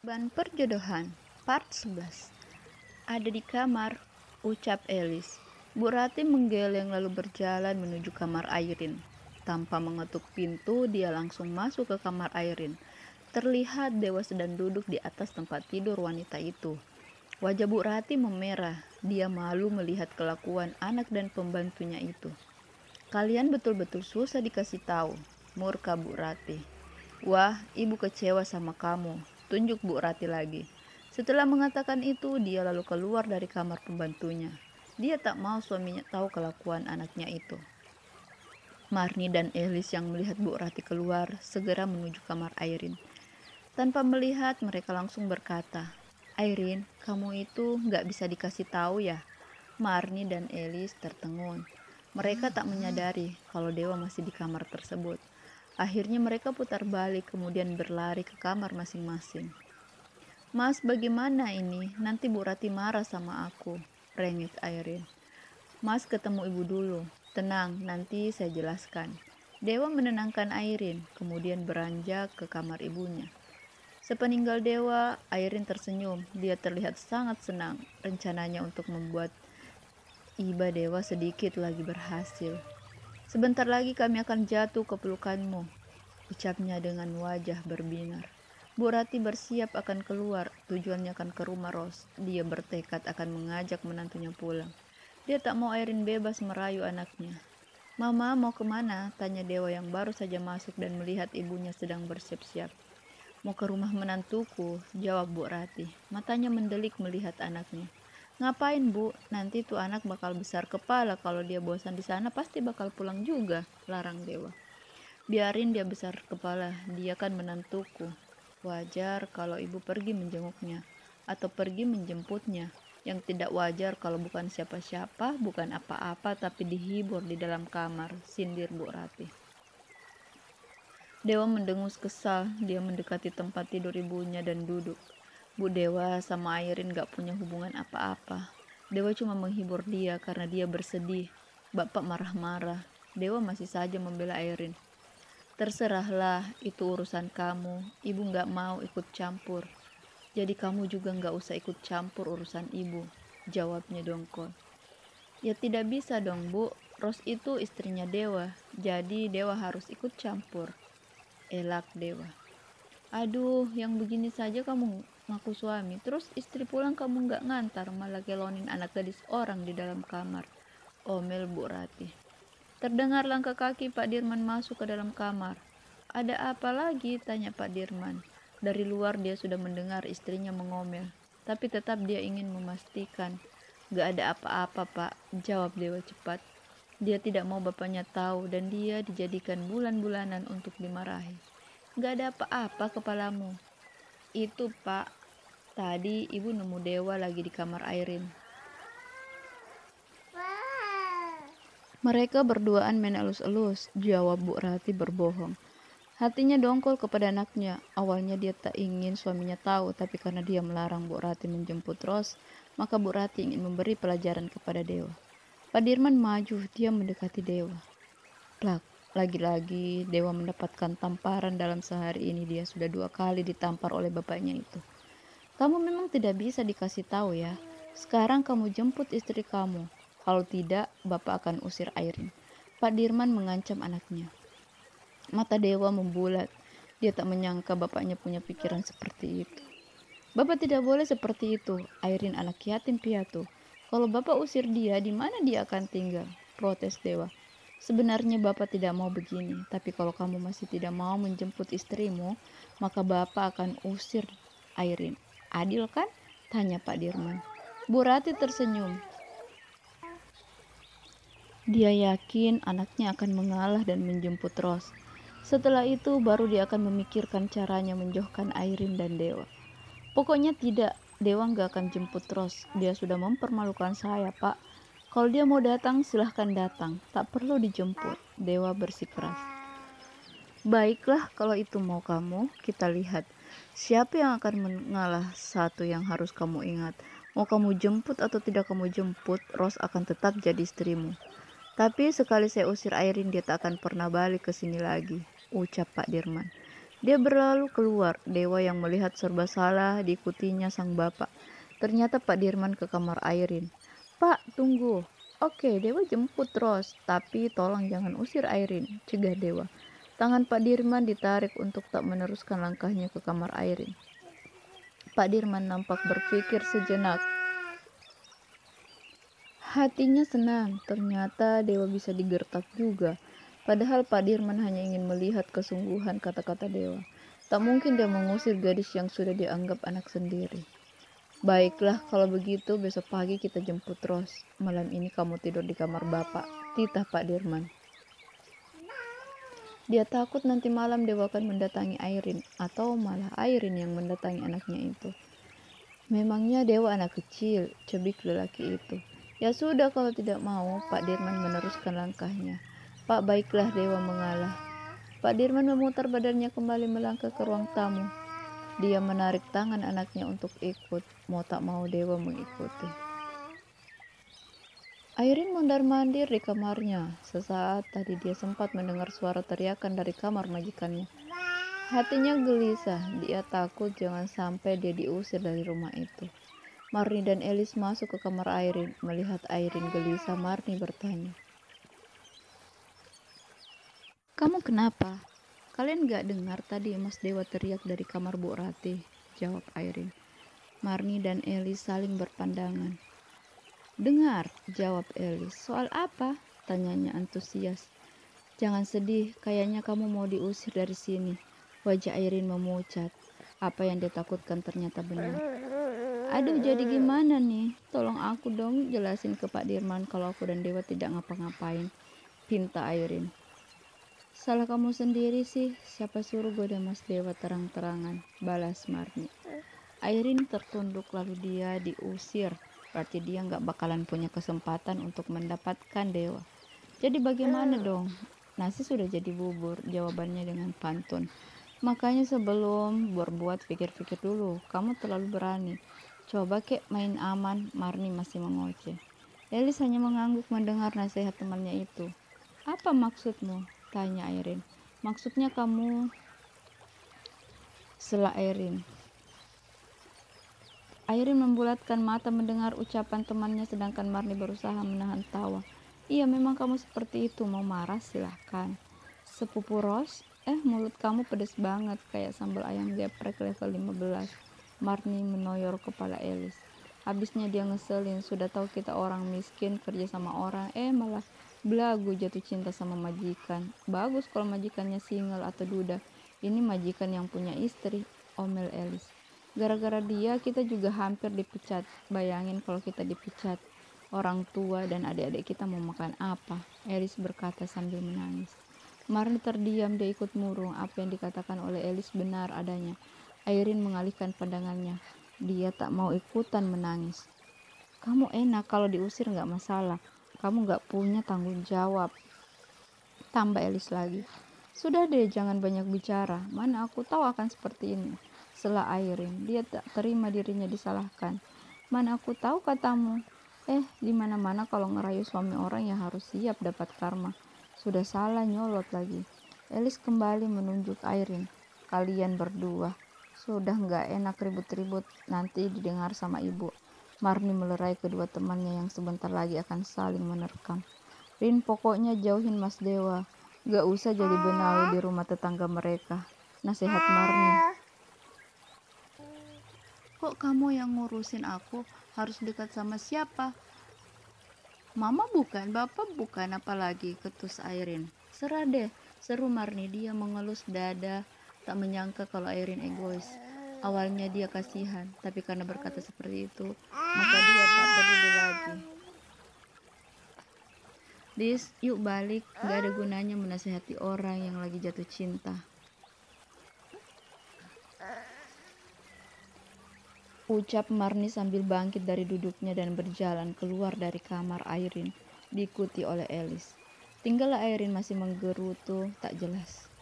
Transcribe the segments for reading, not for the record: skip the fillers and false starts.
Ban Perjodohan Part 11. Ada di kamar, ucap Elis. Bu Rati menggeleng lalu berjalan menuju kamar Airin. Tanpa mengetuk pintu, dia langsung masuk ke kamar Airin. Terlihat Dewa sedang duduk di atas tempat tidur wanita itu. Wajah Bu Rati memerah. Dia malu melihat kelakuan anak dan pembantunya itu. Kalian betul-betul susah dikasih tahu, murka Bu Rati. Wah, ibu kecewa sama kamu, tunjuk Bu Rati lagi. Setelah mengatakan itu, dia lalu keluar dari kamar pembantunya. Dia tak mau suaminya tahu kelakuan anaknya itu. Marni dan Elis yang melihat Bu Rati keluar, segera menuju kamar Airin. Tanpa melihat, mereka langsung berkata, Airin, kamu itu gak bisa dikasih tahu ya? Marni dan Elis tertengun. Mereka tak menyadari kalau Dewa masih di kamar tersebut. Akhirnya mereka putar balik kemudian berlari ke kamar masing-masing. Mas, bagaimana ini? Nanti Bu Rati marah sama aku, rengek Airin. Mas ketemu ibu dulu. Tenang, nanti saya jelaskan. Dewa menenangkan Airin, kemudian beranjak ke kamar ibunya. Sepeninggal Dewa, Airin tersenyum. Dia terlihat sangat senang. Rencananya untuk membuat iba Dewa sedikit lagi berhasil. Sebentar lagi kami akan jatuh ke pelukanmu, ucapnya dengan wajah berbinar. Bu Rati bersiap akan keluar, tujuannya akan ke rumah Ros. Dia bertekad akan mengajak menantunya pulang. Dia tak mau Airin bebas merayu anaknya. Mama mau kemana? Tanya Dewa yang baru saja masuk dan melihat ibunya sedang bersiap-siap. Mau ke rumah menantuku, jawab Bu Rati. Matanya mendelik melihat anaknya. Ngapain Bu? Nanti tuh anak bakal besar kepala, kalau dia bosan di sana pasti bakal pulang juga, larang Dewa. Biarin dia besar kepala, dia kan menantuku. Wajar kalau ibu pergi menjenguknya atau pergi menjemputnya. Yang tidak wajar kalau bukan siapa-siapa, bukan apa-apa tapi dihibur di dalam kamar, sindir Bu Rati. Dewa mendengus kesal, dia mendekati tempat tidur ibunya dan duduk. Bu Dewa sama Airin gak punya hubungan apa-apa. Dewa cuma menghibur dia karena dia bersedih. Bapak marah-marah. Dewa masih saja membela Airin. Terserahlah, itu urusan kamu. Ibu gak mau ikut campur. Jadi kamu juga gak usah ikut campur urusan ibu, jawabnya dongkol. Ya tidak bisa dong Bu, Ros itu istrinya Dewa. Jadi Dewa harus ikut campur, elak Dewa. Aduh, yang begini saja kamu ngaku suami, terus istri pulang kamu nggak ngantar, malah gelonin anak gadis orang di dalam kamar, omel Bu Rati. Terdengar langkah kaki Pak Dirman masuk ke dalam kamar. Ada apa lagi? Tanya Pak Dirman. Dari luar dia sudah mendengar istrinya mengomel, tapi tetap dia ingin memastikan. Gak ada apa-apa Pak, jawab Dewa cepat. Dia tidak mau bapaknya tahu dan dia dijadikan bulan-bulanan untuk dimarahi. Gak ada apa-apa kepalamu. Itu Pak, tadi ibu nemu Dewa lagi di kamar Airin. Mereka berduaan main elus-elus, jawab Bu Rati berbohong. Hatinya dongkol kepada anaknya. Awalnya dia tak ingin suaminya tahu, tapi karena dia melarang Bu Rati menjemput Ros, maka Bu Rati ingin memberi pelajaran kepada Dewa. Pak Dirman maju, dia mendekati Dewa. Plak, lagi-lagi Dewa mendapatkan tamparan. Dalam sehari ini dia sudah 2 kali ditampar oleh bapaknya itu. Kamu memang tidak bisa dikasih tahu ya. Sekarang kamu jemput istri kamu. Kalau tidak, bapak akan usir Airin. Pak Dirman mengancam anaknya. Mata Dewa membulat. Dia tak menyangka bapaknya punya pikiran seperti itu. Bapak tidak boleh seperti itu. Airin anak yatim piatu. Kalau bapak usir dia, di mana dia akan tinggal? Protes Dewa. Sebenarnya bapak tidak mau begini, tapi kalau kamu masih tidak mau menjemput istrimu, maka bapak akan usir Airin. Adil kan? Tanya Pak Dirman. Bu Rati tersenyum. Dia yakin anaknya akan mengalah dan menjemput Ros. Setelah itu baru dia akan memikirkan caranya menjauhkan Airin dan Dewa. Pokoknya tidak, Dewa gak akan jemput Ros. Dia sudah mempermalukan saya, Pak. Kalau dia mau datang, silahkan datang. Tak perlu dijemput, Dewa bersikeras. Baiklah, kalau itu mau kamu, kita lihat. Siapa yang akan mengalah? Satu yang harus kamu ingat. Mau kamu jemput atau tidak kamu jemput, Ros akan tetap jadi istrimu. Tapi sekali saya usir Airin, dia tak akan pernah balik ke sini lagi, ucap Pak Dirman. Dia berlalu keluar. Dewa yang melihat serba salah diikutinya sang bapak. Ternyata Pak Dirman ke kamar Airin. "Pak, tunggu." "Oke, Dewa jemput Ros, tapi tolong jangan usir Airin," cegah Dewa. Tangan Pak Dirman ditarik untuk tak meneruskan langkahnya ke kamar Airin. Pak Dirman nampak berpikir sejenak. Hatinya senang, ternyata Dewa bisa digertak juga. Padahal Pak Dirman hanya ingin melihat kesungguhan kata-kata Dewa. Tak mungkin dia mengusir gadis yang sudah dianggap anak sendiri. "Baiklah, kalau begitu besok pagi kita jemput Ros. Malam ini kamu tidur di kamar Bapak," titah Pak Dirman. Dia takut nanti malam Dewa akan mendatangi Airin, atau malah Airin yang mendatangi anaknya itu. Memangnya Dewa anak kecil, cebik lelaki itu. "Ya sudah, kalau tidak mau," Pak Dirman meneruskan langkahnya. "Pak, baiklah," Dewa mengalah. Pak Dirman memutar badannya kembali melangkah ke ruang tamu. Dia menarik tangan anaknya untuk ikut, mau tak mau Dewa mengikuti. Airin mondar-mandir di kamarnya. Sesaat tadi dia sempat mendengar suara teriakan dari kamar majikannya. Hatinya gelisah, dia takut jangan sampai dia diusir dari rumah itu. Marni dan Elis masuk ke kamar Airin. Melihat Airin gelisah, Marni bertanya, "Kamu kenapa? Kalian gak dengar tadi Mas Dewa teriak dari kamar Bu Ratih?" jawab Airin. Marni dan Elis saling berpandangan. "Dengar," jawab Elis. "Soal apa?" tanyanya antusias. "Jangan sedih, kayaknya kamu mau diusir dari sini." Wajah Airin memucat. Apa yang dia takutkan ternyata benar. "Aduh, jadi gimana nih? Tolong aku dong jelasin ke Pak Dirman kalau aku dan Dewa tidak ngapa-ngapain," pinta Airin. "Salah kamu sendiri sih, siapa suruh goda Mas Dewa terang-terangan," balas Marni. Airin tertunduk lalu dia diusir, berarti dia nggak bakalan punya kesempatan untuk mendapatkan Dewa. "Jadi bagaimana dong?" "Nasi sudah jadi bubur," jawabannya dengan pantun. "Makanya sebelum berbuat pikir-pikir dulu, kamu terlalu berani. Coba kek main aman." Marni masih mengoceh. Elis hanya mengangguk mendengar nasihat temannya itu. "Apa maksudmu?" tanya Airin. "Maksudnya kamu," sela Airin. Airin membulatkan mata mendengar ucapan temannya sedangkan Marni berusaha menahan tawa. "Iya, memang kamu seperti itu, mau marah silahkan." "Sepupu Ros, mulut kamu pedes banget kayak sambal ayam geprek level 15. Marni menoyor kepala Elis. Habisnya dia ngeselin, sudah tahu kita orang miskin kerja sama orang, malah belagu jatuh cinta sama majikan. Bagus kalau majikannya single atau duda. Ini majikan yang punya istri," omel Elis. "Gara-gara dia kita juga hampir dipecat. Bayangin kalau kita dipecat. Orang tua dan adik-adik kita mau makan apa?" Elis berkata sambil menangis. Marni terdiam, dia ikut murung. Apa yang dikatakan oleh Elis benar adanya. Airin mengalihkan pandangannya. Dia tak mau ikutan menangis. "Kamu enak kalau diusir nggak masalah. Kamu nggak punya tanggung jawab," tambah Elis lagi. "Sudah deh, jangan banyak bicara. Mana aku tahu akan seperti ini," sela Airin. Dia tak terima dirinya disalahkan. "Mana aku tahu katamu. Di mana-mana kalau ngerayu suami orang ya harus siap dapat karma." Sudah salah nyolot lagi. Elis kembali menunjuk Airin. "Kalian berdua sudah nggak enak ribut-ribut, nanti didengar sama ibu." Marni melerai kedua temannya yang sebentar lagi akan saling menerkam. "Rin, pokoknya jauhin Mas Dewa. Gak usah jadi benalu di rumah tetangga mereka," nasihat Marni. "Kok kamu yang ngurusin aku? Harus dekat sama siapa? Mama bukan, Bapak bukan, apalagi," ketus Airin. "Serah deh," seru Marni. Dia mengelus dada, tak menyangka kalau Airin egois. Awalnya dia kasihan, tapi karena berkata seperti itu, maka dia tak peduli lagi. "Dis, yuk balik, gak ada gunanya menasihati orang yang lagi jatuh cinta," ucap Marni sambil bangkit dari duduknya dan berjalan keluar dari kamar Airin, diikuti oleh Elis. Tinggallah Airin masih menggerutu tak jelas.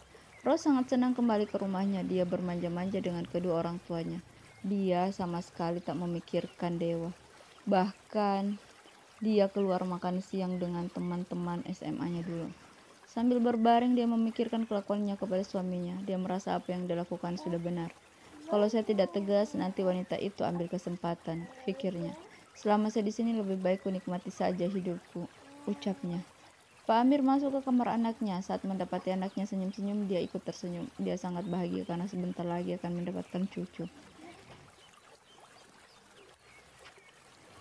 Ros sangat senang kembali ke rumahnya. Dia bermanja-manja dengan kedua orang tuanya. Dia sama sekali tak memikirkan Dewa. Bahkan dia keluar makan siang dengan teman-teman SMA-nya dulu. Sambil berbaring dia memikirkan kelakuannya kepada suaminya. Dia merasa apa yang dilakukan sudah benar. Kalau saya tidak tegas, nanti wanita itu ambil kesempatan, pikirnya. Selama saya di sini lebih baik ku nikmati saja hidupku, ucapnya. Pak Amir masuk ke kamar anaknya. Saat mendapati anaknya senyum-senyum, dia ikut tersenyum. Dia sangat bahagia karena sebentar lagi akan mendapatkan cucu.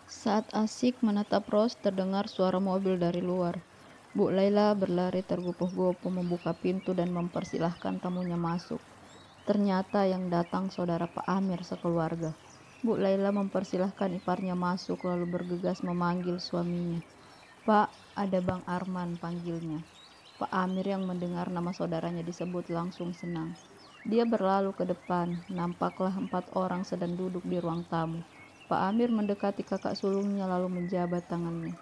Saat asik menatap Rose, terdengar suara mobil dari luar. Bu Laila berlari tergopoh-gopoh membuka pintu dan mempersilahkan tamunya masuk. Ternyata yang datang saudara Pak Amir sekeluarga. Bu Laila mempersilahkan iparnya masuk lalu bergegas memanggil suaminya. Pak, ada Bang Arman, panggilnya. Pak Amir yang mendengar nama saudaranya disebut langsung senang. Dia berlalu ke depan, nampaklah 4 orang sedang duduk di ruang tamu. Pak Amir mendekati kakak sulungnya lalu menjabat tangannya.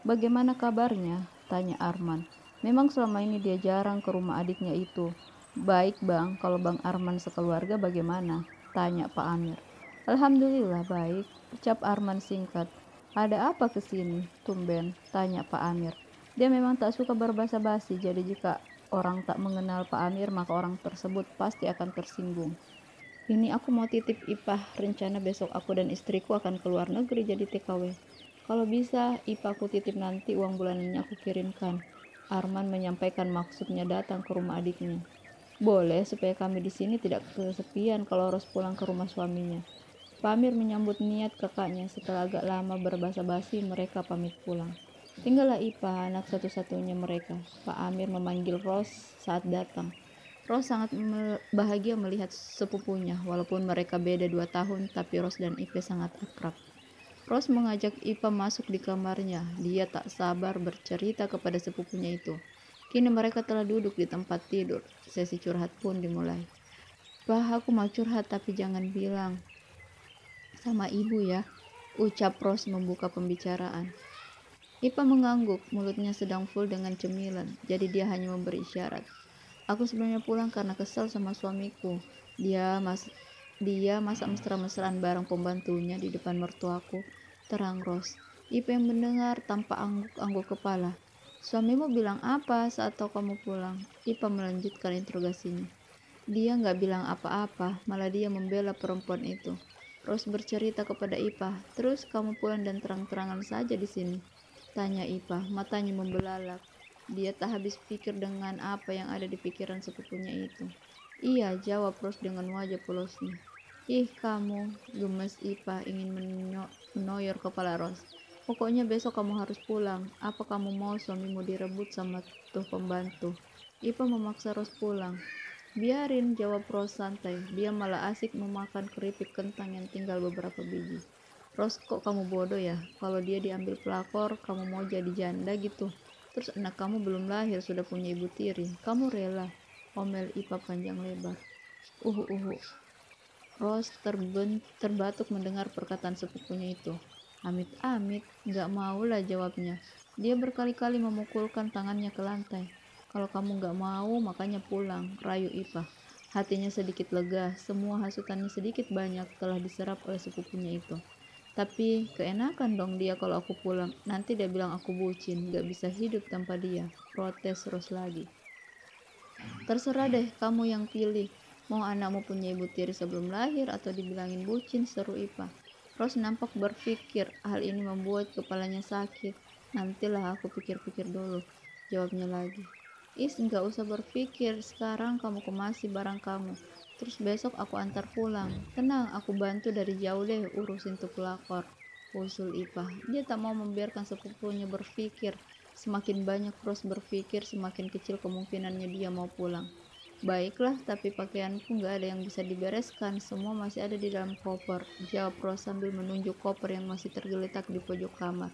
Bagaimana kabarnya? Tanya Arman. Memang selama ini dia jarang ke rumah adiknya itu. Baik bang, kalau Bang Arman sekeluarga bagaimana? Tanya Pak Amir. Alhamdulillah baik, ucap Arman singkat. Ada apa kesini? Tumben, tanya Pak Amir. Dia memang tak suka berbasa-basi, jadi jika orang tak mengenal Pak Amir maka orang tersebut pasti akan tersinggung. Ini aku mau titip Ipah, rencana besok aku dan istriku akan keluar negeri jadi TKW. Kalau bisa, Ipah aku titip nanti uang bulanannya aku kirimkan. Arman menyampaikan maksudnya datang ke rumah adiknya. Boleh, supaya kami di sini tidak kesepian kalau harus pulang ke rumah suaminya. Pamir menyambut niat kakaknya. Setelah agak lama berbasa-basi, mereka pamit pulang. Tinggallah Ipa, anak satu-satunya mereka. Pak Amir memanggil Ros saat datang. Ros sangat bahagia melihat sepupunya, walaupun mereka beda 2 tahun, tapi Ros dan Ipe sangat akrab. Ros mengajak Ipa masuk di kamarnya. Dia tak sabar bercerita kepada sepupunya itu. Kini mereka telah duduk di tempat tidur. Sesi curhat pun dimulai. Bah, aku mau curhat tapi jangan bilang sama ibu ya, ucap Ros membuka pembicaraan. Ipa mengangguk, mulutnya sedang full dengan cemilan, jadi dia hanya memberi isyarat. Aku sebenarnya pulang karena kesal sama suamiku. Dia masak mesra-mesraan bareng pembantunya di depan mertuaku, terang Ros. Ipa yang mendengar tanpa angguk-angguk kepala. Suamimu bilang apa saat tahu kamu pulang? Ipa melanjutkan interogasinya. Dia nggak bilang apa-apa, malah dia membela perempuan itu. Rose bercerita kepada Ipa, terus kamu pulang dan terang-terangan saja di sini? Tanya Ipa, matanya membelalak. Dia tak habis pikir dengan apa yang ada di pikiran sepupunya itu. Iya, jawab Rose dengan wajah polosnya. Ih kamu, gemes Ipa ingin menoyor kepala Rose. Pokoknya besok kamu harus pulang. Apa kamu mau suamimu direbut sama tuh pembantu? Ipa memaksa Rose pulang. Biarin, jawab Rose santai. Dia malah asik memakan keripik kentang yang tinggal beberapa biji. Rose, kok kamu bodoh ya? Kalau dia diambil pelakor, kamu mau jadi janda gitu. Terus anak kamu belum lahir sudah punya ibu tiri. Kamu rela? Omel Ipa panjang lebar. Uhu uhu. Rose terbatuk mendengar perkataan sepupunya itu. Amit-amit, gak maulah jawabnya. Dia berkali-kali memukulkan tangannya ke lantai. Kalau kamu gak mau, makanya pulang, rayu Ipa. Hatinya sedikit lega, semua hasutannya sedikit banyak telah diserap oleh sepupunya itu. Tapi keenakan dong dia kalau aku pulang. Nanti dia bilang aku bucin, gak bisa hidup tanpa dia. Protes Rose lagi. Terserah deh, kamu yang pilih. Mau anakmu punya ibu tiri sebelum lahir atau dibilangin bucin, seru Ipa. Rose nampak berpikir, hal ini membuat kepalanya sakit. Nantilah aku pikir-pikir dulu, jawabnya lagi. Nggak usah berpikir, sekarang kamu kemasi barang kamu. Terus besok aku antar pulang. Tenang, aku bantu dari jauh deh urusin tuh pelakor, usul Ipa. Dia tak mau membiarkan sepupunya berpikir. Semakin banyak Rose berpikir, semakin kecil kemungkinannya dia mau pulang. Baiklah, tapi pakaianku nggak ada yang bisa dibereskan. Semua masih ada di dalam koper, jawab Rose sambil menunjuk koper yang masih tergeletak di pojok kamar.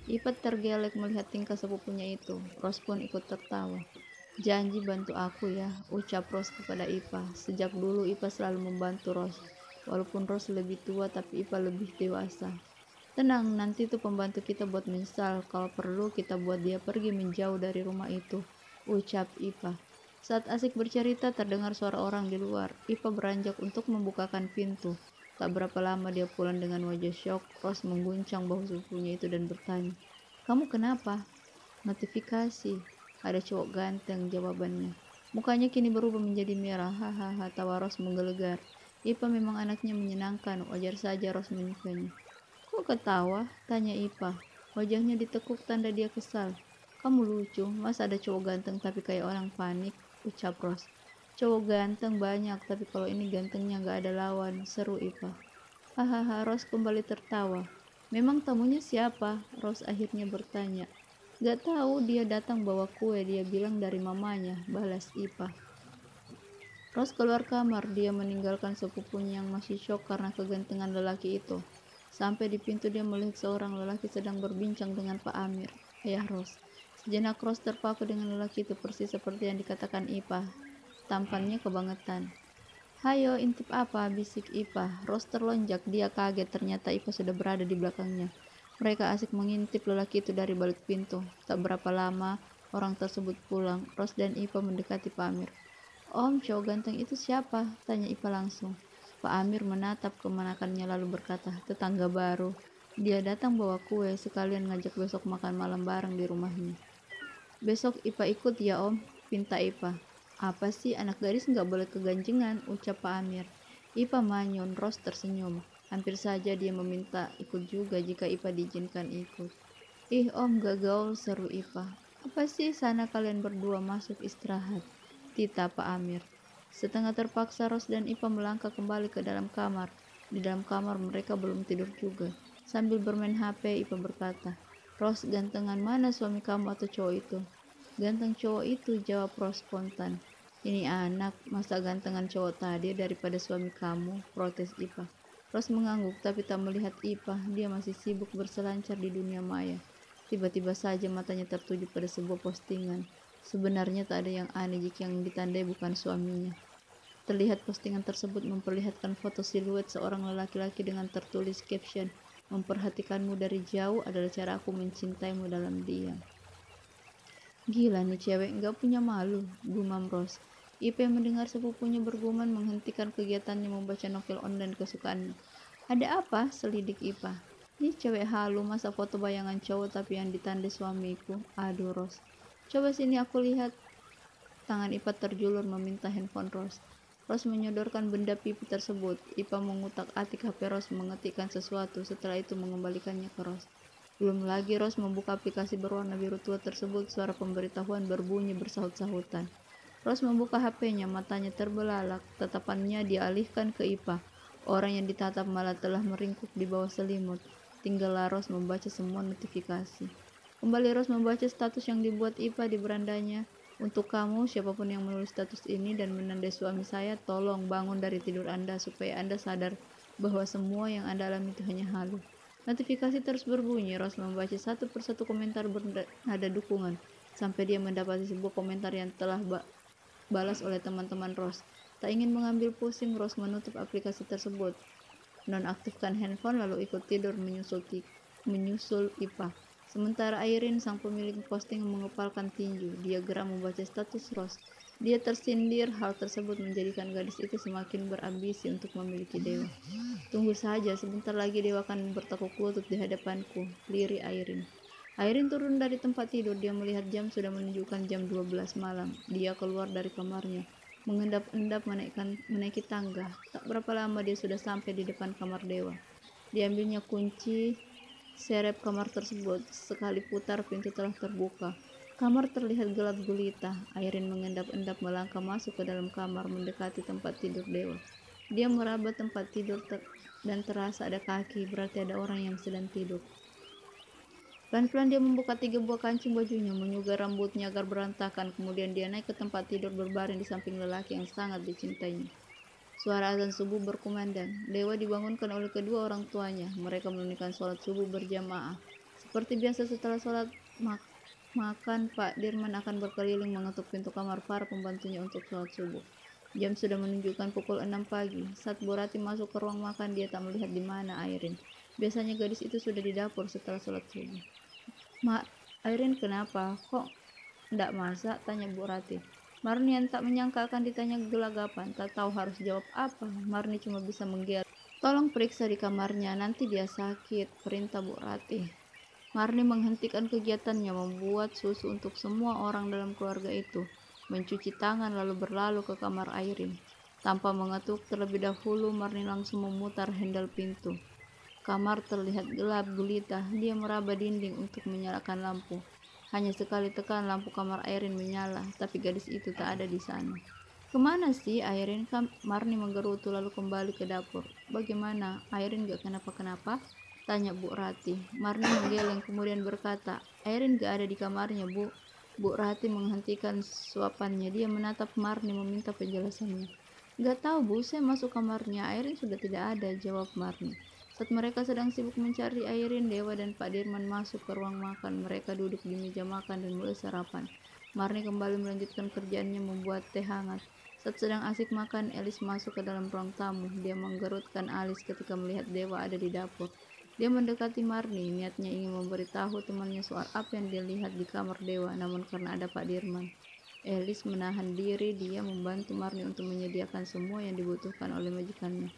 Ipat tergelek melihat tingkah sepupunya itu. Rose pun ikut tertawa. Janji bantu aku ya, ucap Rose kepada Ipa. Sejak dulu Ipa selalu membantu Rose. Walaupun Rose lebih tua, tapi Ipa lebih dewasa. Tenang, nanti tuh pembantu kita buat menyesal. Kalau perlu kita buat dia pergi menjauh dari rumah itu, ucap Ipa. Saat asik bercerita, terdengar suara orang di luar. Ipa beranjak untuk membukakan pintu. Tak berapa lama dia pulang dengan wajah syok. Rose mengguncang bahu sepupunya itu dan bertanya, kamu kenapa? Notifikasi. Ada cowok ganteng, jawabannya. Mukanya kini berubah menjadi merah. Hahaha, tawa Ros menggelegar. Ipa memang anaknya menyenangkan, wajar saja Ros menyukainya. Kok ketawa? Tanya Ipa. Wajahnya ditekuk tanda dia kesal. Kamu lucu, mas ada cowok ganteng tapi kayak orang panik, ucap Ros. Cowok ganteng banyak, tapi kalau ini gantengnya gak ada lawan, seru Ipa. Hahaha, Ros kembali tertawa. Memang tamunya siapa? Ros akhirnya bertanya. Gak tahu, dia datang bawa kue, dia bilang dari mamanya, balas Ipa. Ros keluar kamar, dia meninggalkan sepupunya yang masih syok karena kegantengan lelaki itu. Sampai di pintu dia melihat seorang lelaki sedang berbincang dengan Pak Amir, ayah Ros. Sejenak Ros terpaku dengan lelaki itu persis seperti yang dikatakan Ipa. Tampannya kebangetan. Hayo, intip apa? Bisik Ipa. Ros terlonjak, dia kaget ternyata Ipa sudah berada di belakangnya. Mereka asik mengintip lelaki itu dari balik pintu. Tak berapa lama, orang tersebut pulang. Ros dan Ipa mendekati Pak Amir. Om, cowok ganteng itu siapa? Tanya Ipa langsung. Pak Amir menatap kemanakannya lalu berkata, tetangga baru. Dia datang bawa kue, sekalian ngajak besok makan malam bareng di rumahnya. Besok Ipa ikut ya om, pinta Ipa. Apa sih, anak gadis nggak boleh keganjengan, ucap Pak Amir. Ipa manyun, Ros tersenyum. Hampir saja dia meminta ikut juga jika Ipa diizinkan ikut. Ih om, gak gaul, seru Ipa. Apa sih, sana kalian berdua masuk istirahat, tita Pak Amir. Setengah terpaksa Ros dan Ipa melangkah kembali ke dalam kamar. Di dalam kamar mereka belum tidur juga. Sambil bermain HP, Ipa berkata, Ros, gantengan mana suami kamu atau cowok itu? Ganteng cowok itu, jawab Ros spontan. Ini anak, masa gantengan cowok tadi daripada suami kamu, protes Ipa. Ros mengangguk tapi tak melihat Ipa, dia masih sibuk berselancar di dunia maya. Tiba-tiba saja matanya tertuju pada sebuah postingan. Sebenarnya tak ada yang aneh jika yang ditandai bukan suaminya. Terlihat postingan tersebut memperlihatkan foto siluet seorang lelaki-laki dengan tertulis caption, memperhatikanmu dari jauh adalah cara aku mencintaimu dalam diam. Gila nih cewek, nggak punya malu, gumam Ros. Ipe mendengar sepupunya bergumam menghentikan kegiatannya membaca novel online kesukaannya. Ada apa? Selidik Ipa. Ini cewek halu, masa foto bayangan cowok tapi yang ditandai suamiku. Aduh Ros. Coba sini aku lihat. Tangan Ipa terjulur meminta handphone Ros. Ros menyodorkan benda pipi tersebut. Ipa mengutak-atik HP Ros mengetikkan sesuatu, setelah itu mengembalikannya ke Ros. Belum lagi Ros membuka aplikasi berwarna biru tua tersebut, suara pemberitahuan berbunyi bersahut-sahutan. Ros membuka HP-nya, matanya terbelalak, tatapannya dialihkan ke Ipa. Orang yang ditatap malah telah meringkuk di bawah selimut. Tinggallah Ros membaca semua notifikasi. Kembali Ros membaca status yang dibuat Ipa di berandanya. Untuk kamu, siapapun yang menulis status ini dan menandai suami saya, tolong bangun dari tidur Anda supaya Anda sadar bahwa semua yang Anda alami itu hanya halu. Notifikasi terus berbunyi. Ros membaca satu persatu komentar bernada dukungan, sampai dia mendapati sebuah komentar yang telah balas oleh teman-teman Ros. Tak ingin mengambil pusing, Ros menutup aplikasi tersebut, nonaktifkan handphone lalu ikut tidur menyusul Ipa. Sementara Airin, sang pemilik posting, mengepalkan tinju. Dia geram membaca status Ros. Dia tersindir, hal tersebut menjadikan gadis itu semakin berambisi untuk memiliki dewa. Tunggu saja, sebentar lagi dewa akan bertekuk lutut di hadapanku, lirih Airin. Airin turun dari tempat tidur, dia melihat jam sudah menunjukkan jam 12 malam. Dia keluar dari kamarnya, mengendap-endap menaiki tangga. Tak berapa lama dia sudah sampai di depan kamar dewa. Diambilnya kunci serep kamar tersebut. Sekali putar, pintu telah terbuka. Kamar terlihat gelap gulita. Airin mengendap-endap melangkah masuk ke dalam kamar mendekati tempat tidur dewa. Dia meraba tempat tidur dan terasa ada kaki, berarti ada orang yang sedang tidur. Pelan-pelan dia membuka 3 buah kancing bajunya, menyugar rambutnya agar berantakan. Kemudian dia naik ke tempat tidur berbaring di samping lelaki yang sangat dicintainya. Suara azan subuh berkumandang. Dewa dibangunkan oleh kedua orang tuanya. Mereka menunaikan sholat subuh berjamaah. Seperti biasa setelah sholat makan, Pak Dirman akan berkeliling mengetuk pintu kamar para pembantunya untuk sholat subuh. Jam sudah menunjukkan pukul 6 pagi. Saat Borati masuk ke ruang makan, dia tak melihat di mana Airin. Biasanya gadis itu sudah di dapur setelah sholat subuh. Airin kenapa? Kok ndak masak? Tanya Bu Rati. Marni yang tak menyangka akan ditanya gelagapan, tak tahu harus jawab apa. Marni cuma bisa menggeleng. Tolong periksa di kamarnya, nanti dia sakit, perintah Bu Rati. Marni menghentikan kegiatannya membuat susu untuk semua orang dalam keluarga itu, mencuci tangan lalu berlalu ke kamar Airin. Tanpa mengetuk terlebih dahulu, Marni langsung memutar handle pintu. Kamar terlihat gelap gulita, dia meraba dinding untuk menyalakan lampu. Hanya sekali tekan lampu kamar Airin menyala, tapi gadis itu tak ada di sana. Kemana sih Airin? Marni menggerutu lalu kembali ke dapur. Bagaimana? Airin gak kenapa-kenapa? Tanya Bu Rati. Marni menggeleng kemudian berkata, Airin gak ada di kamarnya, Bu. Bu Rati menghentikan suapannya. Dia menatap Marni meminta penjelasannya. Gak tahu, Bu. Saya masuk kamarnya. Airin sudah tidak ada, jawab Marni. Saat mereka sedang sibuk mencari Airin, Dewa dan Pak Dirman masuk ke ruang makan. Mereka duduk di meja makan dan mulai sarapan. Marni kembali melanjutkan kerjaannya membuat teh hangat. Saat sedang asik makan, Elis masuk ke dalam ruang tamu. Dia menggerutkan alis ketika melihat Dewa ada di dapur. Dia mendekati Marni, niatnya ingin memberitahu temannya soal apa yang dia lihat di kamar Dewa, namun karena ada Pak Dirman, Elis menahan diri. Dia membantu Marni untuk menyediakan semua yang dibutuhkan oleh majikannya.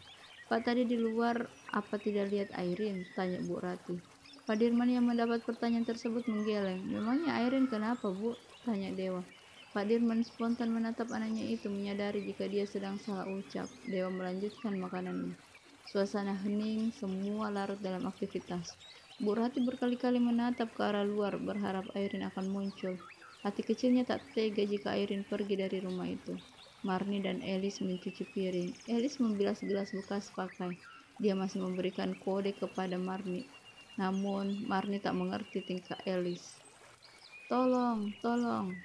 Pak, tadi di luar apa tidak lihat Airin? Tanya Bu Rati. Pak Dirman yang mendapat pertanyaan tersebut menggeleng. Memangnya Airin kenapa, Bu? Tanya Dewa. Pak Dirman spontan menatap anaknya itu, menyadari jika dia sedang salah ucap. Dewa melanjutkan makanannya. Suasana hening, semua larut dalam aktivitas. Bu Rati berkali-kali menatap ke arah luar, berharap Airin akan muncul. Hati kecilnya tak tega jika Airin pergi dari rumah itu. Marni dan Elis mencuci piring. Elis membilas gelas bekas pakai. Dia masih memberikan kode kepada Marni. Namun, Marni tak mengerti tingkah Elis. Tolong, tolong.